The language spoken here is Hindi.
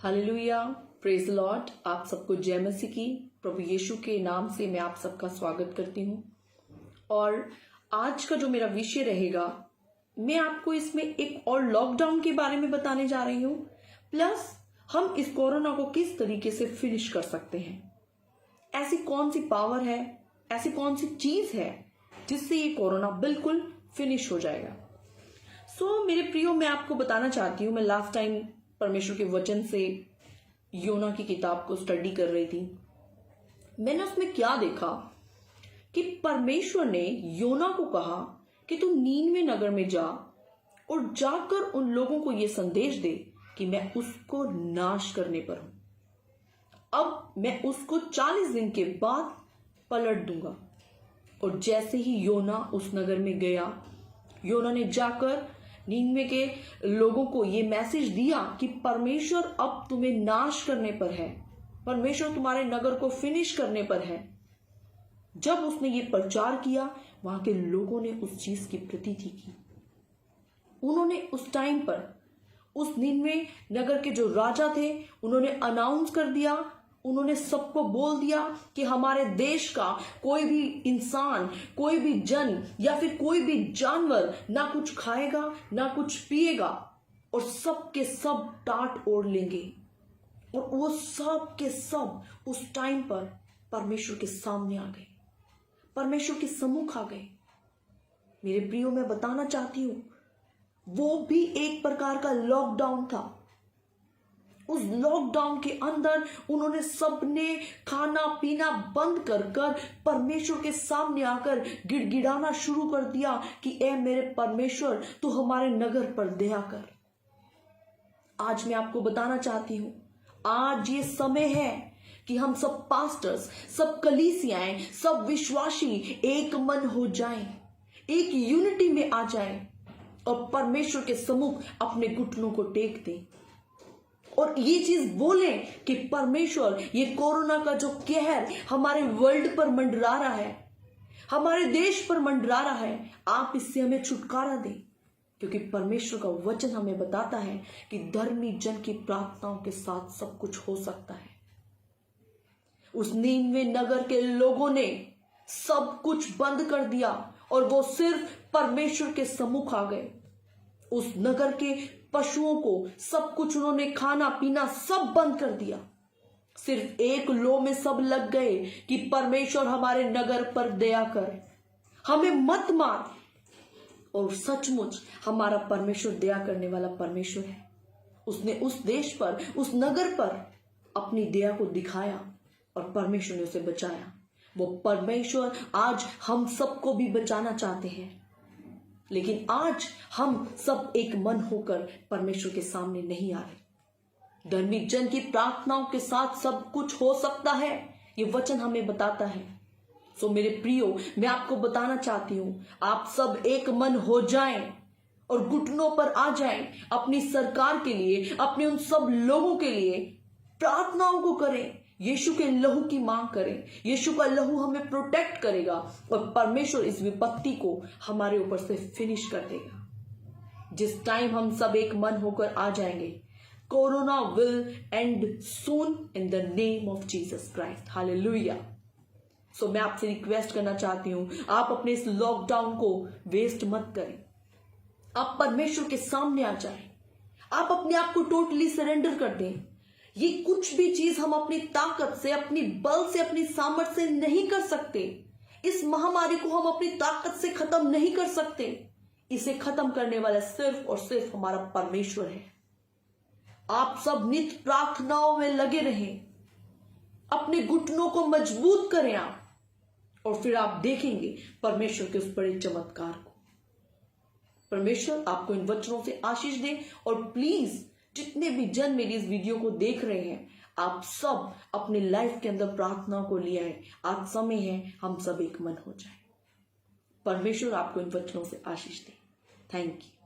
Hallelujah, praise Lord. आप सबको जय मसीह की। प्रभु यीशु के नाम से मैं आप सबका स्वागत करती हूँ। और आज का जो मेरा विषय रहेगा, मैं आपको इसमें एक और लॉकडाउन के बारे में बताने जा रही हूँ, प्लस हम इस कोरोना को किस तरीके से फिनिश कर सकते हैं। ऐसी कौन सी पावर है, ऐसी कौन सी चीज है जिससे ये कोरोना बिल्कुल फिनिश हो जाएगा। मेरे प्रियो, मैं आपको बताना चाहती हूँ, मैं लास्ट टाइम परमेश्वर के वचन से योना की किताब को स्टडी कर रही थी। मैंने उसमें क्या देखा कि परमेश्वर ने योना को कहा कि तू नीनवे नगर में जा और जाकर उन लोगों को यह संदेश दे कि मैं उसको नाश करने पर हूं। अब मैं उसको 40 दिन के बाद पलट दूंगा। और जैसे ही योना उस नगर में गया, योना ने जाकर नीनवे के लोगों को ये मैसेज दिया कि परमेश्वर अब तुम्हें नाश करने पर है, परमेश्वर तुम्हारे नगर को फिनिश करने पर है। जब उसने ये प्रचार किया, वहां के लोगों ने उस चीज की प्रतीति की। उन्होंने उस टाइम पर उस नीनवे नगर के जो राजा थे, उन्होंने अनाउंस कर दिया, उन्होंने सबको बोल दिया कि हमारे देश का कोई भी इंसान, कोई भी जन या फिर कोई भी जानवर ना कुछ खाएगा ना कुछ पिएगा, और सब के सब टाट ओढ़ लेंगे। और वो सब के सब उस टाइम पर परमेश्वर के सामने आ गए, परमेश्वर के सम्मुख आ गए। मेरे प्रियो, मैं बताना चाहती हूं, वो भी एक प्रकार का लॉकडाउन था। उस लॉकडाउन के अंदर उन्होंने सबने खाना पीना बंद कर परमेश्वर के सामने आकर गिड़गिड़ाना शुरू कर दिया कि ए मेरे परमेश्वर, तू हमारे नगर पर दया कर। आज मैं आपको बताना चाहती हूं, आज ये समय है कि हम सब पास्टर्स, सब कलीसियाएं, सब विश्वासी एक मन हो जाएं, एक यूनिटी में आ जाएं और परमेश्वर के सम्मुख अपने घुटनों को टेक दें और ये चीज बोलें कि परमेश्वर, ये कोरोना का जो कहर हमारे वर्ल्ड पर मंडरा रहा है, हमारे देश पर मंडरा रहा है, आप इससे हमें छुटकारा दें। क्योंकि परमेश्वर का वचन हमें बताता है कि धर्मी जन की प्रार्थनाओं के साथ सब कुछ हो सकता है। उस नीनवे नगर के लोगों ने सब कुछ बंद कर दिया और वो सिर्फ परमेश्वर के सम्मुख आ गए। उस नगर के पशुओं को सब कुछ, उन्होंने खाना पीना सब बंद कर दिया। सिर्फ एक लो में सब लग गए कि परमेश्वर हमारे नगर पर दया कर, हमें मत मार। और सचमुच हमारा परमेश्वर दया करने वाला परमेश्वर है। उसने उस देश पर, उस नगर पर अपनी दया को दिखाया और परमेश्वर ने उसे बचाया। वो परमेश्वर आज हम सबको भी बचाना चाहते हैं, लेकिन आज हम सब एक मन होकर परमेश्वर के सामने नहीं आ रहे। धर्मी जन की प्रार्थनाओं के साथ सब कुछ हो सकता है, ये वचन हमें बताता है। मेरे प्रियो, मैं आपको बताना चाहती हूं, आप सब एक मन हो जाएं और घुटनों पर आ जाएं, अपनी सरकार के लिए, अपने उन सब लोगों के लिए प्रार्थनाओं को करें, यीशु के लहू की मांग करें। यीशु का लहू हमें प्रोटेक्ट करेगा और परमेश्वर इस विपत्ति को हमारे ऊपर से फिनिश कर देगा। जिस टाइम हम सब एक मन होकर आ जाएंगे, corona will and soon in the name of Jesus Christ. Hallelujah. मैं आपसे रिक्वेस्ट करना चाहती हूं, आप अपने इस लॉकडाउन को वेस्ट मत करें। आप परमेश्वर के सामने आ जाएं, आप अपने आप को टोटली सरेंडर कर दें। ये कुछ भी चीज हम अपनी ताकत से, अपनी बल से, अपनी सामर्थ्य से नहीं कर सकते। इस महामारी को हम अपनी ताकत से खत्म नहीं कर सकते। इसे खत्म करने वाला सिर्फ और सिर्फ हमारा परमेश्वर है। आप सब नित्य प्रार्थनाओं में लगे रहें, अपने घुटनों को मजबूत करें आप, और फिर आप देखेंगे परमेश्वर के उस बड़े चमत्कार को। परमेश्वर आपको इन वचनों से आशीष दे। और प्लीज, जितने भी जन मेरी इस वीडियो को देख रहे हैं, आप सब अपने लाइफ के अंदर प्रार्थना को ले आए। आज समय है हम सब एक मन हो जाए। परमेश्वर आपको इन वचनों से आशीष दे। Thank you.